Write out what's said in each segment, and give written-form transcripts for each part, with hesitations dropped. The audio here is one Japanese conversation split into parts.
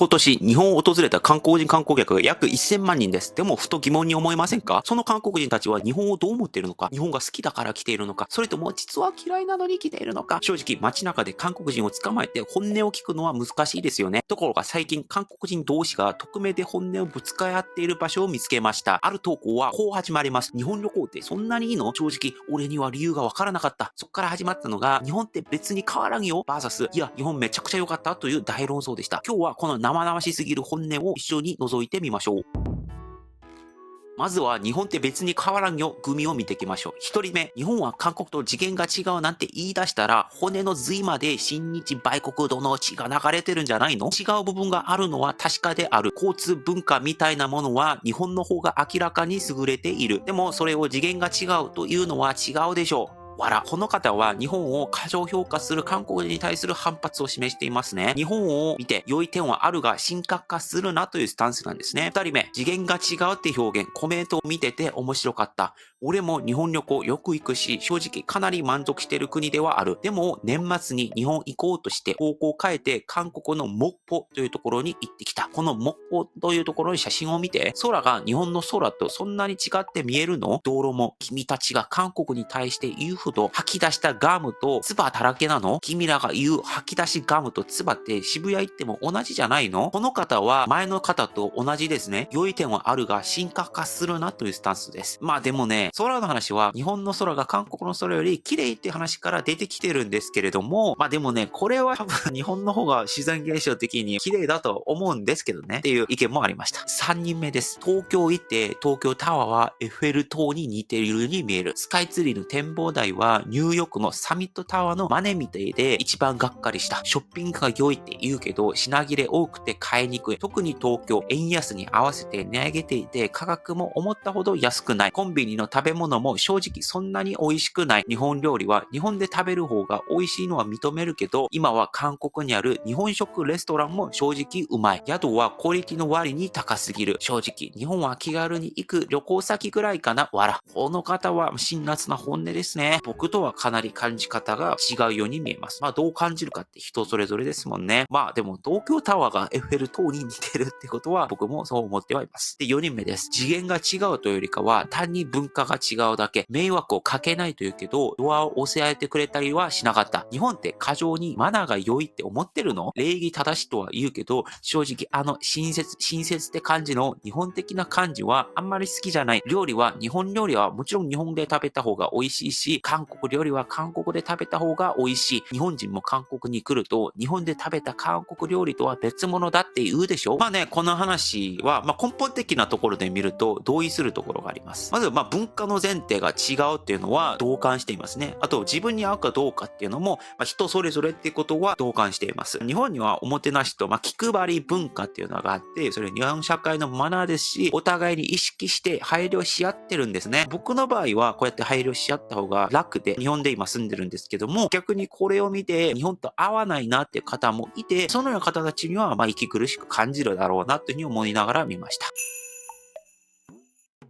今年日本を訪れた韓国人観光客が約1000万人です。でもふと疑問に思いませんか？その韓国人たちは日本をどう思っているのか、日本が好きだから来ているのか、それとも実は嫌いなのに来ているのか。正直街中で韓国人を捕まえて本音を聞くのは難しいですよね。ところが最近韓国人同士が匿名で本音をぶつかり合っている場所を見つけました。ある投稿はこう始まります。日本旅行ってそんなにいいの？正直俺には理由がわからなかった。そこから始まったのが日本って別に変わらんよ VS いや日本めちゃくちゃ良かったという大論争でした。今日はこの生々しすぎる本音を一緒に覗いてみましょう。まずは日本って別に変わらんよ組を見ていきましょう。一人目、日本は韓国と次元が違うなんて言い出したら骨の髄まで新日売国土の血が流れてるんじゃないの？違う部分があるのは確かである。交通文化みたいなものは日本の方が明らかに優れている。でもそれを次元が違うというのは違うでしょう。この方は日本を過剰評価する韓国人に対する反発を示していますね。日本を見て良い点はあるが深刻化するなというスタンスなんですね。二人目、次元が違うって表現、コメントを見てて面白かった。俺も日本旅行よく行くし、正直かなり満足している国ではある。でも年末に日本行こうとして方向を変えて韓国のモッポというところに行ってきた。このモッポというところに写真を見て、空が日本の空とそんなに違って見えるの？道路も君たちが韓国に対して言うほど吐き出したガムと唾だらけなの？君らが言う吐き出しガムと唾って渋谷行っても同じじゃないの？この方は前の方と同じですね。良い点はあるが深刻化するなというスタンスです。まあでもね、空の話は日本の空が韓国の空より綺麗っていう話から出てきてるんですけれども、まあでもね、これは多分日本の方が自然現象的に綺麗だと思うんですけどねっていう意見もありました。3人目です。東京行って東京タワーはエッフェル塔に似ているように見える。スカイツリーの展望台はニューヨークのサミットタワーの真似みたいで一番がっかりした。ショッピングが良いって言うけど品切れ多くて買いにくい。特に東京円安に合わせて値上げていて価格も思ったほど安くない。コンビニの食べ物も正直そんなに美味しくない。日本料理は日本で食べる方が美味しいのは認めるけど今は韓国にある日本食レストランも正直うまい。宿はクオリティの割に高すぎる。正直日本は気軽に行く旅行先ぐらいかな。この方は辛辣な本音ですね。僕とはかなり感じ方が違うように見えます。まあどう感じるかって人それぞれですもんね。まあでも東京タワーがエッフェル塔に似てるってことは僕もそう思ってはいます。で、4人目です。次元が違うというよりかは単に文化が違うだけ。迷惑をかけないというけどドアを押せ合えてくれたりはしなかった。日本って過剰にマナーが良いって思ってるの？礼儀正しいとは言うけど正直親切って感じの日本的な感じはあんまり好きじゃない。日本料理はもちろん日本で食べた方が美味しいし、韓国料理は韓国で食べた方が美味しい。日本人も韓国に来ると、日本で食べた韓国料理とは別物だって言うでしょ？まあね、この話は、根本的なところで見ると同意するところがあります。まず、文化の前提が違うっていうのは同感していますね。あと、自分に合うかどうかっていうのも、人それぞれっていうことは同感しています。日本にはおもてなしと、気配り文化っていうのがあって、それ日本社会のマナーですし、お互いに意識して配慮し合ってるんですね。僕の場合はこうやって配慮し合った方が楽で、日本で今住んでるんですけども、逆にこれを見て日本と合わないなっていう方もいて、そのような方たちには息苦しく感じるだろうなというふうに思いながら見ました。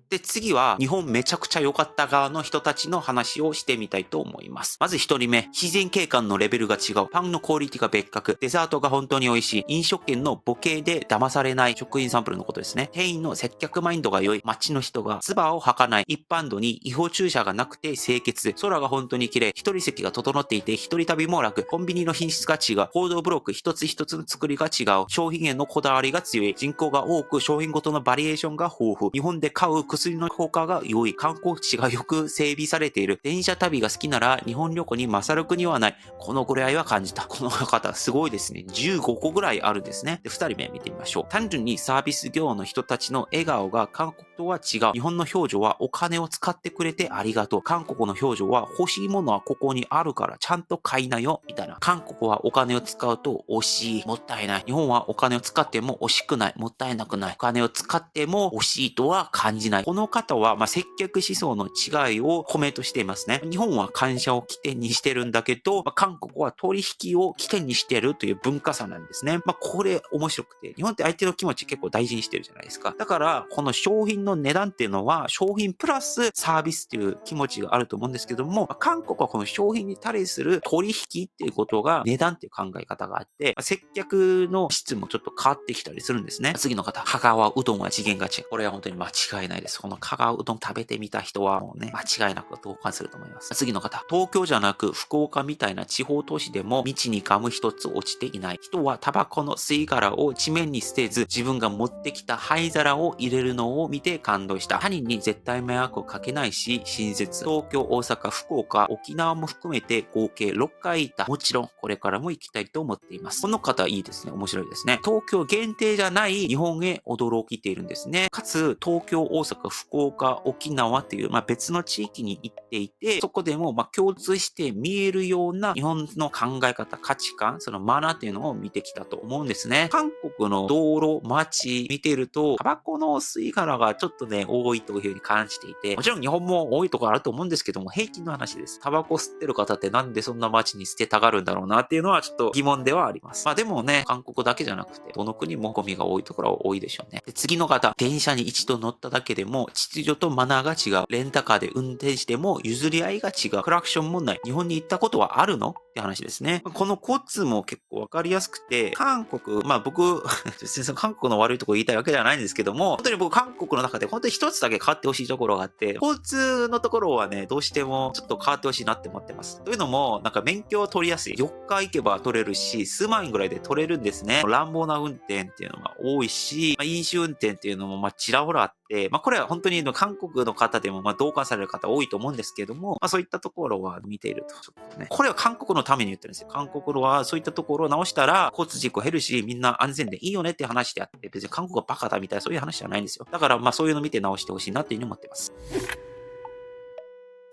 で、次は日本めちゃくちゃ良かった側の人たちの話をしてみたいと思います。まず一人目、自然景観のレベルが違う。パンのクオリティが別格。デザートが本当に美味しい。飲食店のボケで騙されない食品サンプルのことですね。店員の接客マインドが良い。街の人が唾を吐かない。一般道に違法駐車がなくて清潔。空が本当に綺麗。一人席が整っていて一人旅も楽。コンビニの品質が違う。報道ブロック一つ一つの作りが違う。商品へのこだわりが強い。人口が多く商品ごとのバリエーションが豊富。日本で買う薬の効果が良い。観光地がよく整備されている。電車旅が好きなら日本旅行に勝る国はない。このぐらいは感じた。この方すごいですね。15個ぐらいあるんですね。で、2人目見てみましょう。単純にサービス業の人たちの笑顔が韓国とは違う。日本の表情はお金を使ってくれてありがとう。韓国の表情は欲しいものはここにあるからちゃんと買いなよ。みたいな。韓国はお金を使うと惜しい。もったいない。日本はお金を使っても惜しくない。もったいなくない。お金を使っても惜しいとは感じない。この方は接客思想の違いをコメントしていますね。日本は感謝を起点にしてるんだけど、韓国は取引を起点にしてるという文化差なんですね。これ面白くて、日本って相手の気持ち結構大事にしてるじゃないですか。だから、この商品の値段っていうのは商品プラスサービスっていう気持ちがあると思うんですけども、韓国はこの商品に対する取引っていうことが値段っていう考え方があって、接客の質もちょっと変わってきたりするんですね。次の方、香川うどんは次元が違う。これは本当に間違いないです。この香川うどん食べてみた人はもうね、間違いなく同感すると思います。次の方、東京じゃなく福岡みたいな地方都市でも道にガム一つ落ちていない。人はタバコの吸い殻を地面に捨てず、自分が持ってきた灰皿を入れるのを見て感動した。他人に絶対迷惑をかけないし、親切。東京、大阪、福岡、沖縄も含めて合計6回行った。もちろん、これからも行きたいと思っています。この方いいですね。面白いですね。東京限定じゃない日本へ驚いているんですね。かつ、東京、大阪、福岡、沖縄っていう、別の地域に行っていて、そこでも共通して見えるような日本の考え方、価値観、そのマナーっていうのを見てきたと思うんですね。韓国の道路、街見てると、タバコの吸い殻がちょっとね、多いというふうに感じていて、もちろん日本も多いところあると思うんですけども、平均の話です。タバコ吸ってる方ってなんでそんな街に捨てたがるんだろうなっていうのはちょっと疑問ではあります。でもね、韓国だけじゃなくて、どの国もゴミが多いところは多いでしょうね。で、次の方、電車に一度乗っただけでも、秩序とマナーが違う。レンタカーで運転しても譲り合いが違う。クラクション問題。日本に行ったことはあるのって話ですね。このコツも結構わかりやすくて、韓国、僕、全然韓国の悪いところ言いたいわけではないんですけども、本当に僕韓国の中で本当に一つだけ変わってほしいところがあって、交通のところはね、どうしてもちょっと変わってほしいなって思ってます。というのも、免許を取りやすい。4日行けば取れるし、数万円ぐらいで取れるんですね。乱暴な運転っていうのが多いし、飲酒運転っていうのもちらほらあって、これは本当に韓国の方でも同感される方多いと思うんですけども、そういったところは見ていると、ちょっとね、これは韓国のために言ってるんですよ。韓国はそういったところを直したら、交通事故減るし、みんな安全でいいよねって話であって、別に韓国がバカだみたいなそういう話じゃないんですよ。だからそういうの見て直してほしいなっていうふうに思ってます。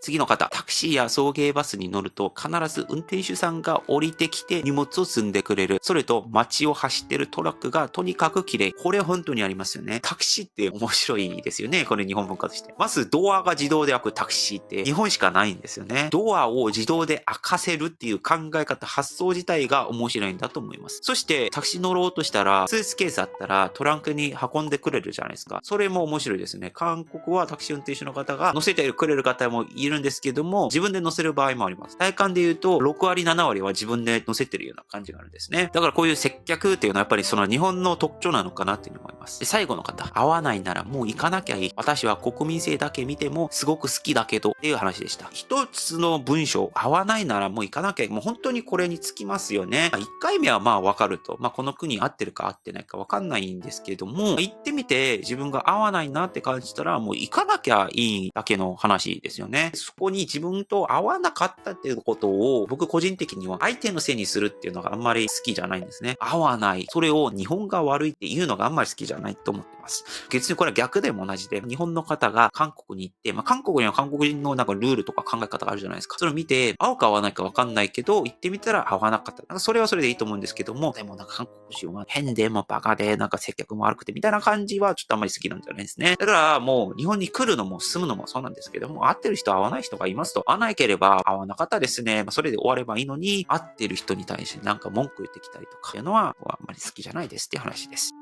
次の方、タクシーや送迎バスに乗ると必ず運転手さんが降りてきて荷物を積んでくれる。それと街を走ってるトラックがとにかく綺麗。これ本当にありますよね。タクシーって面白いですよね。これ日本文化として。まずドアが自動で開くタクシーって日本しかないんですよね。ドアを自動で開かせるっていう考え方、発想自体が面白いんだと思います。そしてタクシー乗ろうとしたら、スーツケースあったらトランクに運んでくれるじゃないですか。それも面白いですね。韓国はタクシー運転手の方が乗せてくれる方もいるんですけども、自分で乗せる場合もあります。体感で言うと、6割、7割は自分で乗せてるような感じがあるんですね。だからこういう接客っていうのはやっぱりその日本の特徴なのかなっていうふうに思います。で、最後の方、合わないならもう行かなきゃいい。私は国民性だけ見てもすごく好きだけどっていう話でした。一つの文章、合わないならもう行かなきゃいい。もう本当にこれにつきますよね。1回目はわかると。この国合ってるか合ってないかわかんないんですけれども、行ってみて自分が合わないなって感じたらもう行かなきゃいいだけの話ですよね。そこに自分と合わなかったっていうことを僕個人的には相手のせいにするっていうのがあんまり好きじゃないんですね。合わない。それを日本が悪いっていうのがあんまり好きじゃないと思ってます。別にこれは逆でも同じで、日本の方が韓国に行って、韓国には韓国人のルールとか考え方があるじゃないですか。それを見て、合うか合わないかわかんないけど、行ってみたら合わなかった。それはそれでいいと思うんですけども、でも韓国人は変でもバカで、接客も悪くてみたいな感じはちょっとあんまり好きなんじゃないですね。だからもう日本に来るのも住むのもそうなんですけども、合ってる人合わない人がいますと、合わなければ合わなかったですね。それで終わればいいのに、合ってる人に対して文句言ってきたりとかっていうのは、あんまり好きじゃないですっていう話です。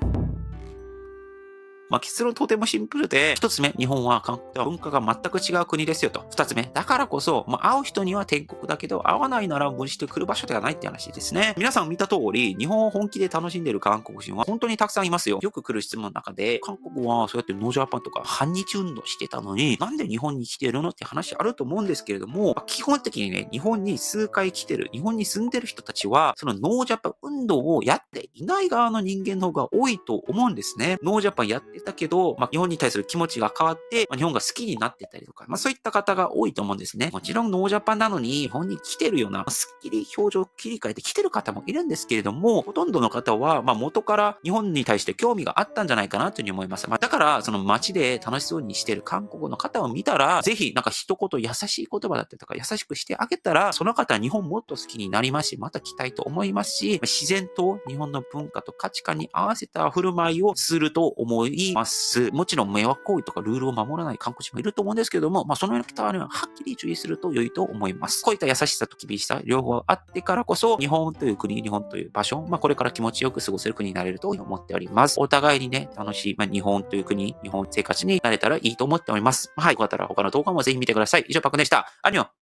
結論とてもシンプルで、一つ目、日本は韓国とは文化が全く違う国ですよと。二つ目、だからこそ、会う人には天国だけど、会わないなら無理して来る場所ではないって話ですね。皆さん見た通り、日本を本気で楽しんでいる韓国人は本当にたくさんいますよ。よく来る質問の中で、韓国はそうやってノージャパンとか反日運動してたのに、なんで日本に来てるのって話あると思うんですけれども、基本的にね、日本に数回来てる、日本に住んでる人たちは、そのノージャパン運動をやっていない側の人間の方が多いと思うんですね。ノージャパンやってたけど、日本に対する気持ちが変わって、日本が好きになってたりとか、そういった方が多いと思うんですね。もちろんノージャパンなのに日本に来てるような、すっきり表情切り替えて来てる方もいるんですけれども、ほとんどの方は、元から日本に対して興味があったんじゃないかなというふうに思います。だから、その街で楽しそうにしてる韓国の方を見たら、ぜひ一言優しい言葉だったりとか優しくしてあげたら、その方は日本もっと好きになりますし、また来たいと思いますし、自然と日本の文化と価値観に合わせた振る舞いをすると思いいます。もちろん迷惑行為とかルールを守らない韓国人もいると思うんですけども、そのような方ははっきり注意すると良いと思います。こういった優しさと厳しさ、両方あってからこそ、日本という国、日本という場所、これから気持ちよく過ごせる国になれると思っております。お互いにね、楽しい、日本という国、日本生活になれたらいいと思っております。はい。よかったら他の動画もぜひ見てください。以上、パクでした。アニョン